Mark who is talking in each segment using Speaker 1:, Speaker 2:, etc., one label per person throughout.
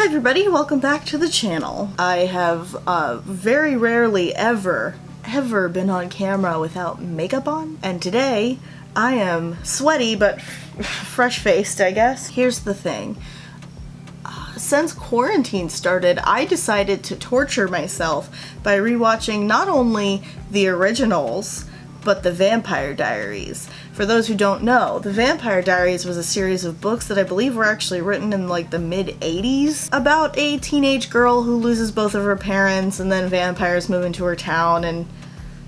Speaker 1: everybody, welcome back to the channel. I have very rarely ever been on camera without makeup on, and today I am sweaty but fresh-faced, I guess. Here's the thing. Since quarantine started, I decided to torture myself by rewatching not only the originals, but the Vampire Diaries. For those who don't know, the Vampire Diaries was a series of books that I believe were actually written in like the mid-80s about a teenage girl who loses both of her parents and then vampires move into her town and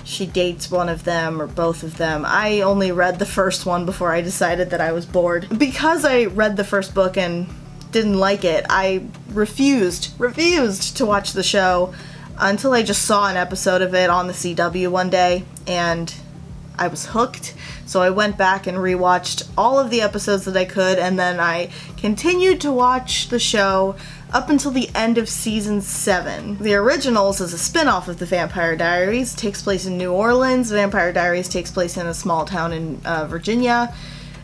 Speaker 1: she dates one of them or both of them. I only read the first one before I decided that I was bored. Because I read the first book and didn't like it, I refused to watch the show until I just saw an episode of it on the CW one day and I was hooked. So I went back and rewatched all of the episodes that I could, and then I continued to watch the show up until the end of season 7. The Originals is a spin-off of the Vampire Diaries. It takes place in New Orleans. Vampire Diaries takes place in a small town in Virginia.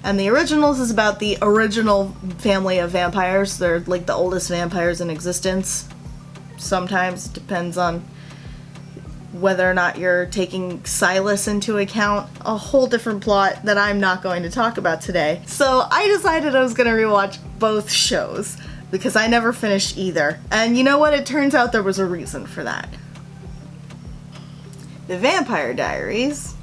Speaker 1: And the Originals is about the original family of vampires. They're like the oldest vampires in existence. Sometimes it depends on whether or not you're taking Silas into account. A whole different plot that I'm not going to talk about today. So I decided I was going to rewatch both shows because I never finished either. And you know what? It turns out there was a reason for that. The Vampire Diaries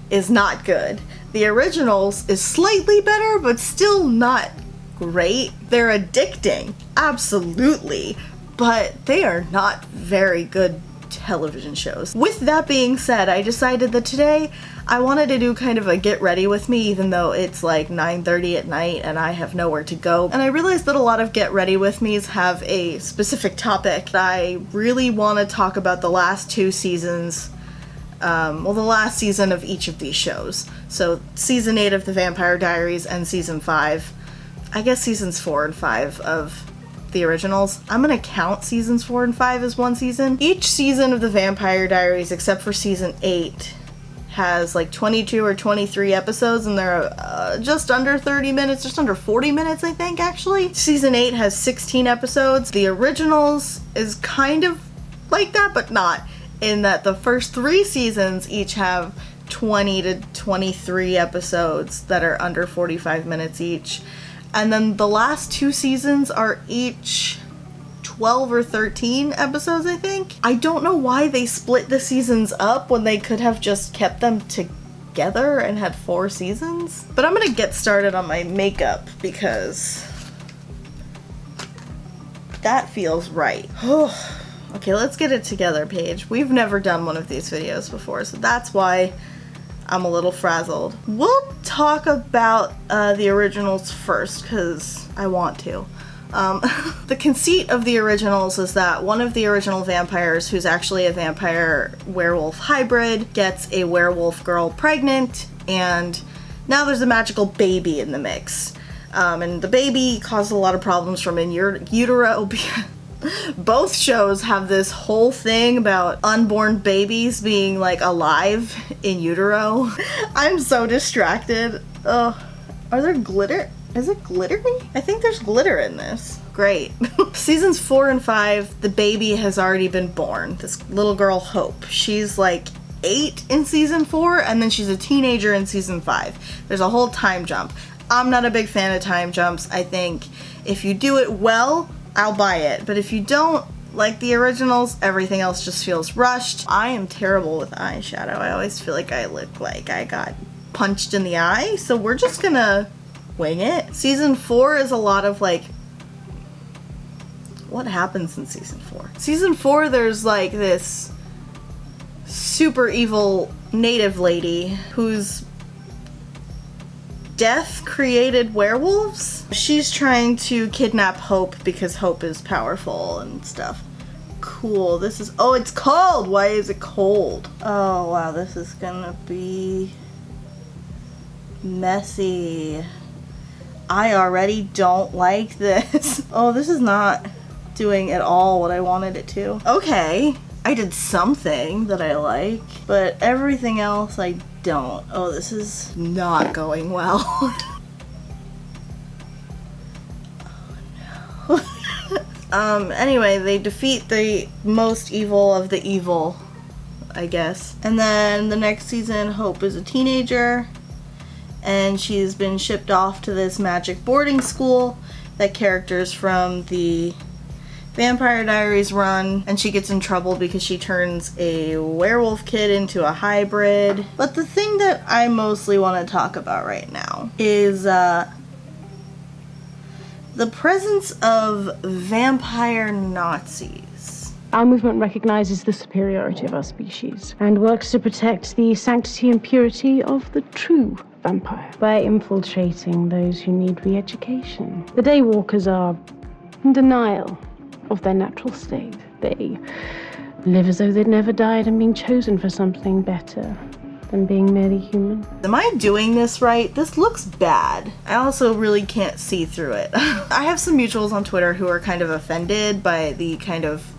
Speaker 1: is not good. The Originals is slightly better, but still not great. They're addicting, absolutely, but they are not very good television shows. With that being said, I decided that today I wanted to do kind of a get ready with me, even though it's like 9:30 at night and I have nowhere to go. And I realized that a lot of get ready with me's have a specific topic. I really want to talk about the last 2 seasons, the last season of each of these shows. So season 8 of the Vampire Diaries and season 5, I guess seasons 4 and 5 of the Originals. I'm gonna count seasons 4 and 5 as one season. Each season of the Vampire Diaries, except for season 8, has like 22 or 23 episodes, and they're just under 30 minutes, just under 40 minutes, I think, actually. Season 8 has 16 episodes. The Originals is kind of like that, but not, in that the first 3 seasons each have 20 to 23 episodes that are under 45 minutes each. And then the last 2 seasons are each 12 or 13 episodes, I think. I don't know why they split the seasons up when they could have just kept them together and had 4 seasons. But I'm gonna get started on my makeup because that feels right. Okay, let's get it together, Paige. We've never done one of these videos before, so that's why I'm a little frazzled. We'll talk about the Originals first, because I want to. The conceit of the Originals is that one of the original vampires, who's actually a vampire-werewolf hybrid, gets a werewolf girl pregnant, and now there's a magical baby in the mix. And the baby caused a lot of problems from in utero. Both shows have this whole thing about unborn babies being like alive in utero. I'm so distracted. Are there glitter? Is it glittery? I think there's glitter in this. Great. Seasons 4 and 5, the baby has already been born. This little girl, Hope. She's like 8 in season 4, and then she's a teenager in season 5. There's a whole time jump. I'm not a big fan of time jumps. I think if you do it well, I'll buy it. But if you don't, like the Originals, everything else just feels rushed. I am terrible with eyeshadow. I always feel like I look like I got punched in the eye, so we're just gonna wing it. Season 4 is a lot of like, what happens in season 4? Season 4, there's like this super evil native lady whose death created werewolves. She's trying to kidnap Hope because Hope is powerful and stuff. Cool. This is, oh, it's cold. Why is it cold? Oh, wow, this is gonna be messy. I already don't like this. Oh, this is not doing at all what I wanted it to. Okay, I did something that I like, but everything else I don't. Oh, this is not going well. Oh no. Anyway, they defeat the most evil of the evil, I guess. And then the next season, Hope is a teenager, and she's been shipped off to this magic boarding school that characters from the Vampire Diaries run, and she gets in trouble because she turns a werewolf kid into a hybrid. But the thing that I mostly want to talk about right now is the presence of vampire Nazis.
Speaker 2: Our movement recognizes the superiority of our species and works to protect the sanctity and purity of the true vampire by infiltrating those who need re-education. The Daywalkers are in denial of their natural state. They live as though they'd never died and been chosen for something better than being merely human.
Speaker 1: Am I doing this right? This looks bad. I also really can't see through it. I have some mutuals on Twitter who are kind of offended by the kind of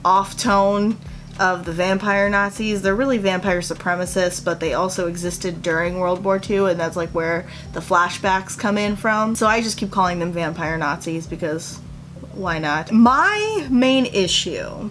Speaker 1: off tone of the vampire Nazis. They're really vampire supremacists, but they also existed during World War II, and that's like where the flashbacks come in from. So I just keep calling them vampire Nazis because why not? My main issue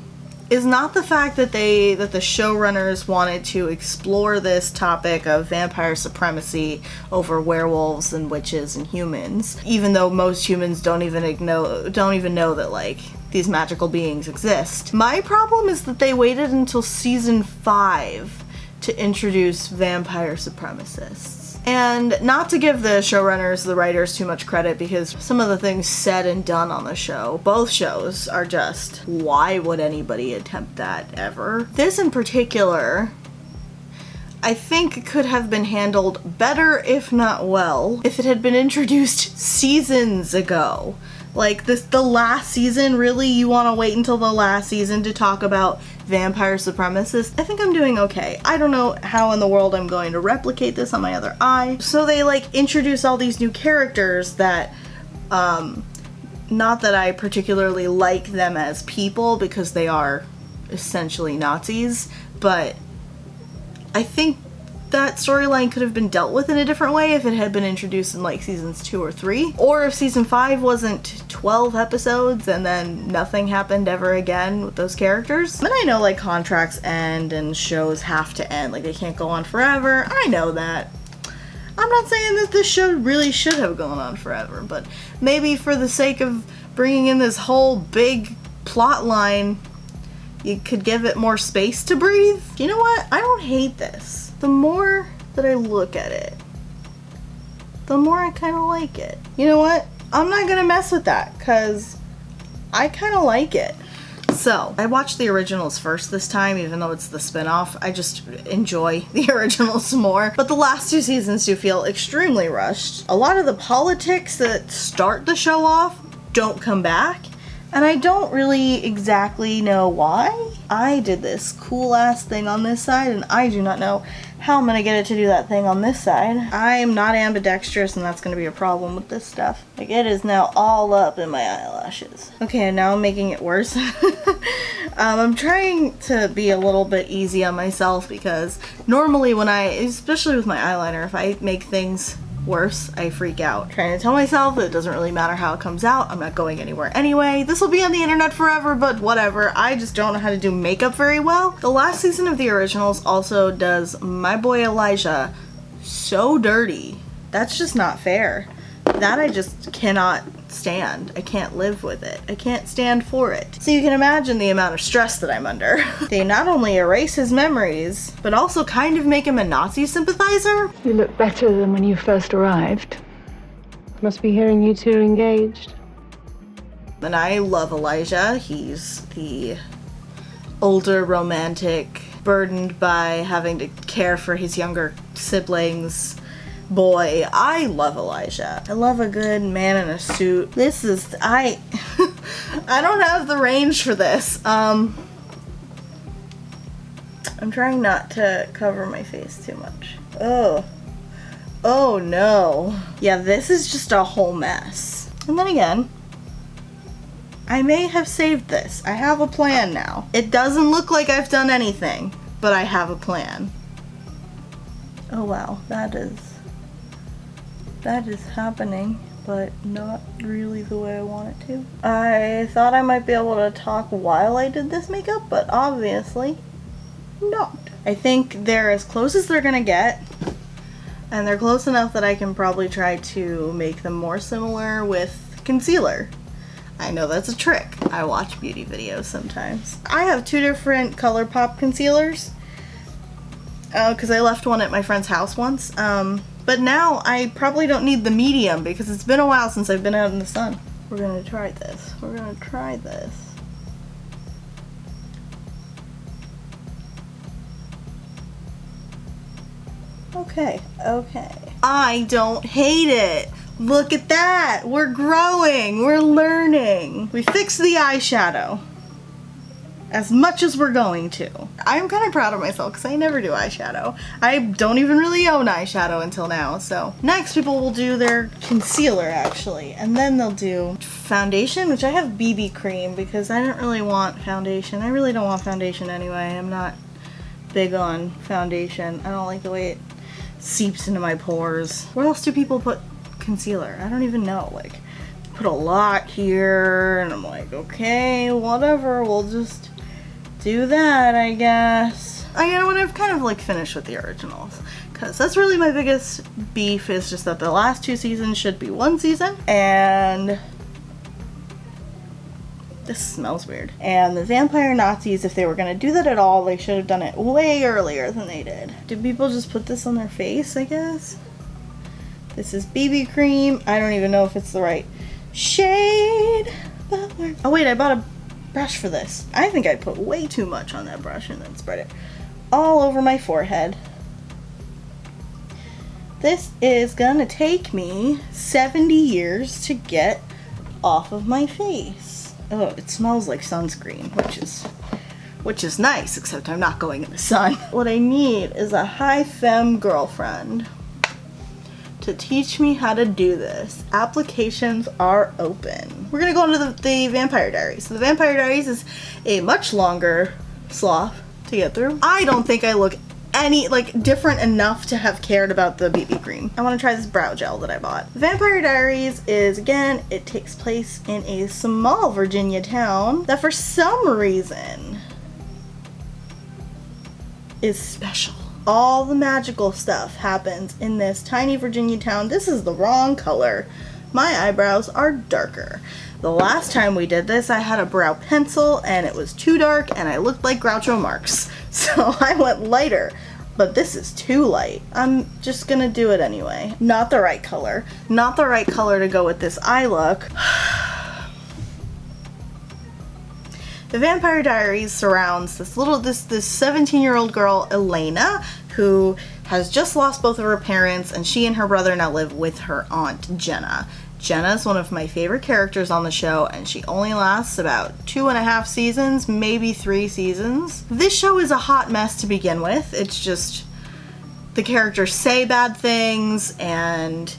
Speaker 1: is not the fact that the showrunners wanted to explore this topic of vampire supremacy over werewolves and witches and humans, even though most humans don't even know that like these magical beings exist. My problem is that they waited until season 5 to introduce vampire supremacists. And not to give the showrunners, the writers, too much credit, because some of the things said and done on the show, both shows, are just, why would anybody attempt that ever? This in particular, I think could have been handled better, if not well, if it had been introduced seasons ago. Like, the last season, really? You want to wait until the last season to talk about vampire supremacists? I think I'm doing okay. I don't know how in the world I'm going to replicate this on my other eye. So they, like, introduce all these new characters that, not that I particularly like them as people, because they are essentially Nazis, but I think that storyline could have been dealt with in a different way if it had been introduced in like seasons 2 or 3. Or if season 5 wasn't 12 episodes and then nothing happened ever again with those characters. And I know like contracts end and shows have to end, like they can't go on forever. I know that. I'm not saying that this show really should have gone on forever, but maybe for the sake of bringing in this whole big plot line, you could give it more space to breathe. You know what? I don't hate this. The more that I look at it, the more I kind of like it. You know what? I'm not gonna mess with that because I kind of like it. So, I watched the originals first this time, even though it's the spin-off. I just enjoy the originals more. But the last 2 seasons do feel extremely rushed. A lot of the politics that start the show off don't come back. And I don't really exactly know why. I did this cool ass thing on this side, and I do not know how I'm gonna get it to do that thing on this side. I am not ambidextrous, and that's gonna be a problem with this stuff. Like, it is now all up in my eyelashes. Okay, and now I'm making it worse. I'm trying to be a little bit easy on myself, because normally when especially with my eyeliner, if I make things worse, I freak out. Trying to tell myself that it doesn't really matter how it comes out. I'm not going anywhere anyway. This will be on the internet forever, but whatever. I just don't know how to do makeup very well. The last season of the originals also does my boy Elijah so dirty. That's just not fair. That I just cannot stand. I can't live with it. I can't stand for it. So you can imagine the amount of stress that I'm under. They not only erase his memories, but also kind of make him a Nazi sympathizer.
Speaker 2: You look better than when you first arrived. Must be hearing you two are engaged.
Speaker 1: And I love Elijah. He's the older romantic, burdened by having to care for his younger siblings. Boy, I love Elijah. I love a good man in a suit. This is, I don't have the range for this. I'm trying not to cover my face too much. Oh no. Yeah, this is just a whole mess. And then again, I may have saved this. I have a plan now. It doesn't look like I've done anything, but I have a plan. Oh wow, that is happening. but not really the way I want it to. I thought I might be able to talk while I did this makeup, but obviously not. I think they're as close as they're gonna get, and they're close enough that I can probably try to make them more similar with concealer. I know that's a trick. I watch beauty videos sometimes. I have 2 different ColourPop concealers because I left one at my friend's house once. But now I probably don't need the medium because it's been a while since I've been out in the sun. We're gonna try this. We're gonna try this. Okay, okay. I don't hate it. Look at that. We're growing. We're learning. We fixed the eyeshadow. As much as we're going to. I'm kind of proud of myself because I never do eyeshadow. I don't even really own eyeshadow until now. So next people will do their concealer actually. And then they'll do foundation, which I have BB cream because I don't really want foundation. I really don't want foundation anyway. I'm not big on foundation. I don't like the way it seeps into my pores. Where else do people put concealer? I don't even know. Like, put a lot here and I'm like, okay, whatever, we'll just do that, I guess. You know what, I've kind of like finished with the originals because that's really my biggest beef, is just that the last 2 seasons should be 1 season, and this smells weird. And the Vampire Nazis, if they were gonna do that at all, they should have done it way earlier than they did. Do people just put this on their face, I guess? This is BB cream. I don't even know if it's the right shade. Oh wait, I bought a brush for this. I think I put way too much on that brush and then spread it all over my forehead. This is gonna take me 70 years to get off of my face. Oh, it smells like sunscreen, which is nice, except I'm not going in the sun. What I need is a high femme girlfriend to teach me how to do this. Applications are open. We're gonna go into the Vampire Diaries. So the Vampire Diaries is a much longer sloth to get through. I don't think I look any different enough to have cared about the BB cream. I want to try this brow gel that I bought. Vampire Diaries is, again, it takes place in a small Virginia town that for some reason is special. All the magical stuff happens in this tiny Virginia town. This is the wrong color. My eyebrows are darker. The last time we did this, I had a brow pencil and it was too dark and I looked like Groucho Marx. So I went lighter, but this is too light. I'm just gonna do it anyway. Not the right color. Not the right color to go with this eye look. The Vampire Diaries surrounds this 17-year-old girl, Elena, who has just lost both of her parents, and she and her brother now live with her aunt, Jenna. Jenna is one of my favorite characters on the show, and she only lasts about 2.5 seasons, maybe 3 seasons. This show is a hot mess to begin with. It's just the characters say bad things, and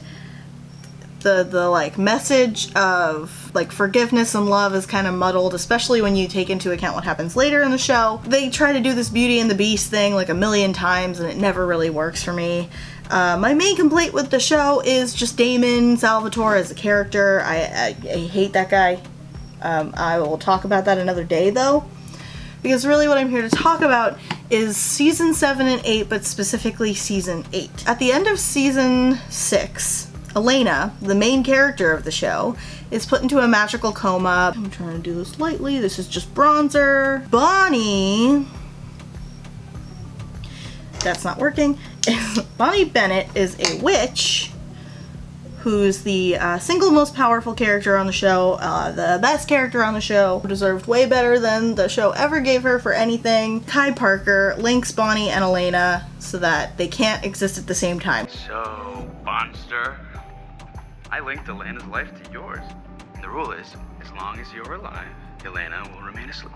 Speaker 1: the message of forgiveness and love is kind of muddled, especially when you take into account what happens later in the show. They try to do this Beauty and the Beast thing like a million times and it never really works for me. My main complaint with the show is just Damon Salvatore as a character. I hate that guy. I will talk about that another day though, because really what I'm here to talk about is season 7 and 8, but specifically season 8. At the end of season 6, Elena, the main character of the show, is put into a magical coma. I'm trying to do this lightly. This is just bronzer. Bonnie, that's not working. Bonnie Bennett is a witch who's the single most powerful character on the show, the best character on the show, deserved way better than the show ever gave her for anything. Kai Parker links Bonnie and Elena so that they can't exist at the same time.
Speaker 3: So, Monster, I linked Elena's life to yours. And the rule is, as long as you're alive, Elena will remain asleep.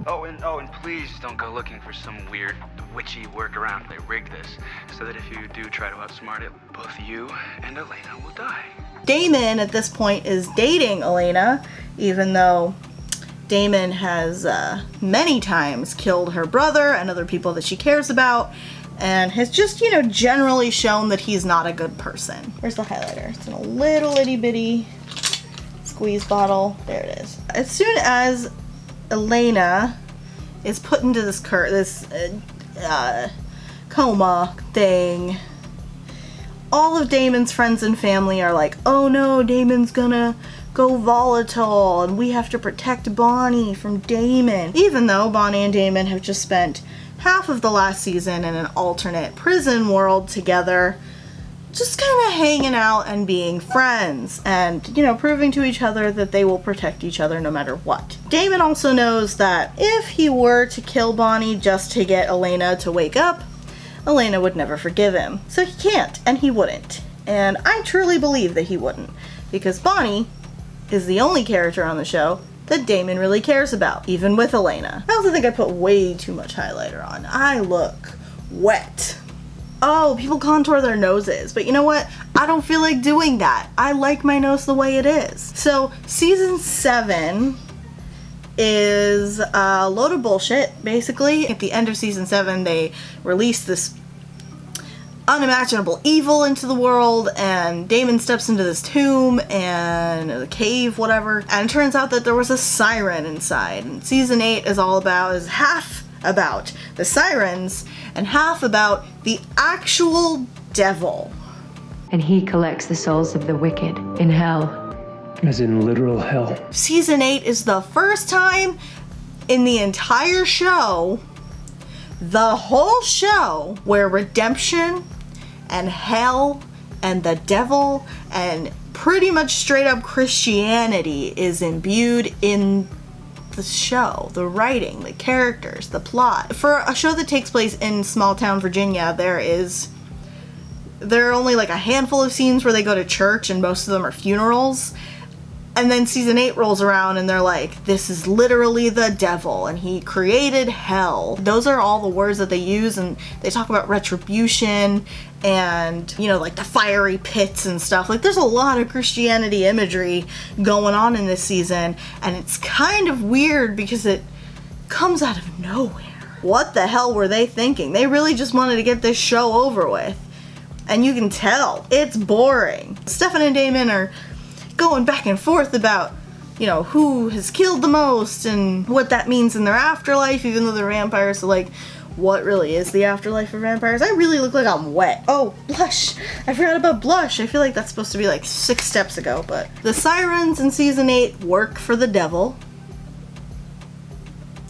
Speaker 3: Oh, and please don't go looking for some weird witchy workaround. They rigged this so that if you do try to outsmart it, both you and Elena will die.
Speaker 1: Damon at this point is dating Elena, even though Damon has many times killed her brother and other people that she cares about. and has just, you know, generally shown that he's not a good person. Where's the highlighter? It's in a little itty bitty squeeze bottle. There it is. As soon as Elena is put into this coma thing, all of Damon's friends and family are like, oh no, Damon's gonna go volatile and we have to protect Bonnie from Damon. Even though Bonnie and Damon have just spent half of the last season in an alternate prison world together, just kind of hanging out and being friends and, you know, proving to each other that they will protect each other no matter what. Damon also knows that if he were to kill Bonnie just to get Elena to wake up, Elena would never forgive him. So he can't, and he wouldn't. And I truly believe that he wouldn't, because Bonnie is the only character on the show that Damon really cares about, even with Elena. I also think I put way too much highlighter on. I look wet. Oh, people contour their noses, but you know what? I don't feel like doing that. I like my nose the way it is. So season 7 is a load of bullshit, basically. At the end of season 7, they release this unimaginable evil into the world, and Damon steps into this tomb and a cave, whatever, and it turns out that there was a siren inside. And season 8 is half about the sirens and half about the actual devil.
Speaker 4: And he collects the souls of the wicked in hell.
Speaker 5: As in literal hell.
Speaker 1: Season 8 is the first time in the entire show, the whole show, where redemption and hell and the devil and pretty much straight up Christianity is imbued in the show, the writing, the characters, the plot. For a show that takes place in small town Virginia, there are only like a handful of scenes where they go to church, and most of them are funerals. And then season 8 rolls around and they're like, this is literally the devil and he created hell. Those are all the words that they use, and they talk about retribution and, you know, like the fiery pits and stuff. Like, there's a lot of Christianity imagery going on in this season, and it's kind of weird because it comes out of nowhere. What the hell were they thinking? They really just wanted to get this show over with. And you can tell, it's boring. Stefan and Damon are going back and forth about, you know, who has killed the most and what that means in their afterlife, even though they're vampires. So, like, what really is the afterlife for vampires? I really look like I'm wet. Oh, blush. I forgot about blush. I feel like that's supposed to be like 6 steps ago, but the sirens in season 8 work for the devil.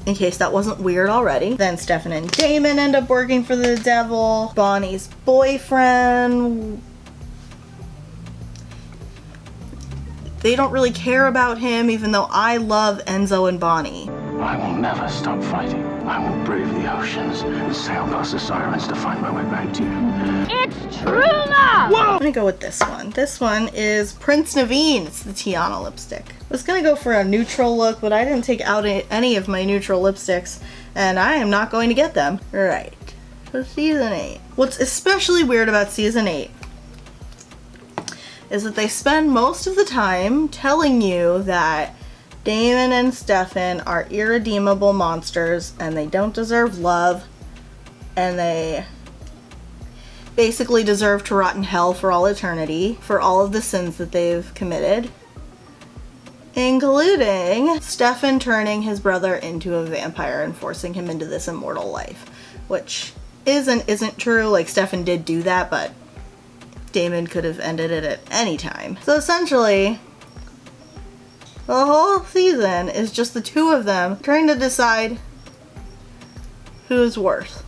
Speaker 1: In case that wasn't weird already. Then Stefan and Damon end up working for the devil. Bonnie's boyfriend, they don't really care about him, even though I love Enzo and Bonnie.
Speaker 6: I will never stop fighting. I will brave the oceans and sail past the sirens to find my way back to you.
Speaker 2: It's true love!
Speaker 1: Whoa! I'm gonna go with this one. This one is Prince Naveen. It's the Tiana lipstick. I was gonna go for a neutral look, but I didn't take out any of my neutral lipsticks, and I am not going to get them. Right. So season 8. What's especially weird about season 8 is that they spend most of the time telling you that Damon and Stefan are irredeemable monsters and they don't deserve love, and they basically deserve to rot in hell for all eternity for all of the sins that they've committed, including Stefan turning his brother into a vampire and forcing him into this immortal life, which isn't true. Like, Stefan did do that, but Damon could have ended it at any time. So essentially, the whole season is just the two of them trying to decide who's worse.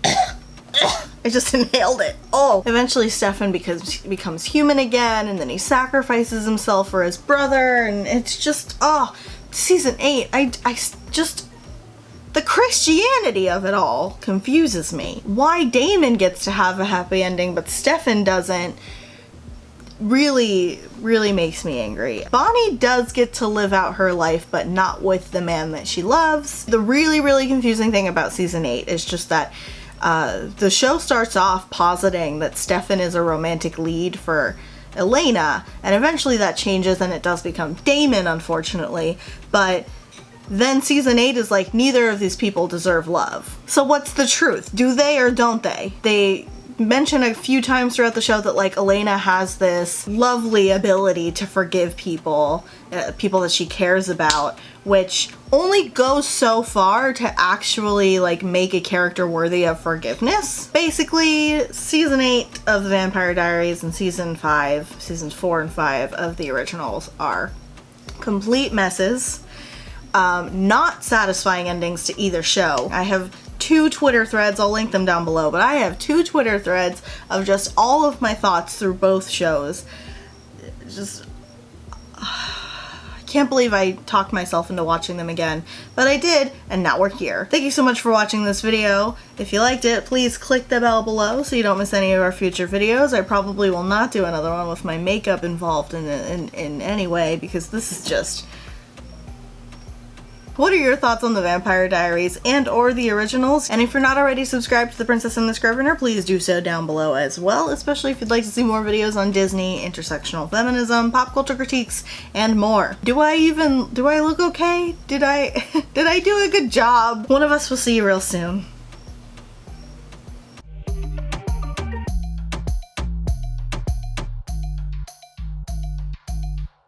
Speaker 1: I just inhaled it. Oh! Eventually Stefan becomes human again, and then he sacrifices himself for his brother, and it's just, season 8, I just, the Christianity of it all confuses me. Why Damon gets to have a happy ending but Stefan doesn't really makes me angry. Bonnie does get to live out her life, but not with the man that she loves. The really confusing thing about season 8 is just that the show starts off positing that Stefan is a romantic lead for Elena, and eventually that changes and it does become Damon, unfortunately, but then season 8 is like, neither of these people deserve love. So what's the truth? Do they or don't they? They mention a few times throughout the show that like Elena has this lovely ability to forgive people, people that she cares about, which only goes so far to actually like make a character worthy of forgiveness. Basically, season 8 of the Vampire Diaries and seasons 4 and 5 of the originals are complete messes. Not satisfying endings to either show. I have 2 Twitter threads, I'll link them down below, but I have 2 Twitter threads of just all of my thoughts through both shows. Just, I can't believe I talked myself into watching them again, but I did, and now we're here. Thank you so much for watching this video. If you liked it, please click the bell below so you don't miss any of our future videos. I probably will not do another one with my makeup involved in any way, because this is just... What are your thoughts on the Vampire Diaries and or the originals? And if you're not already subscribed to The Princess and the Scrivener, please do so down below as well, especially if you'd like to see more videos on Disney, intersectional feminism, pop culture critiques, and more. Do I look okay? Did I do a good job? One of us will see you real soon.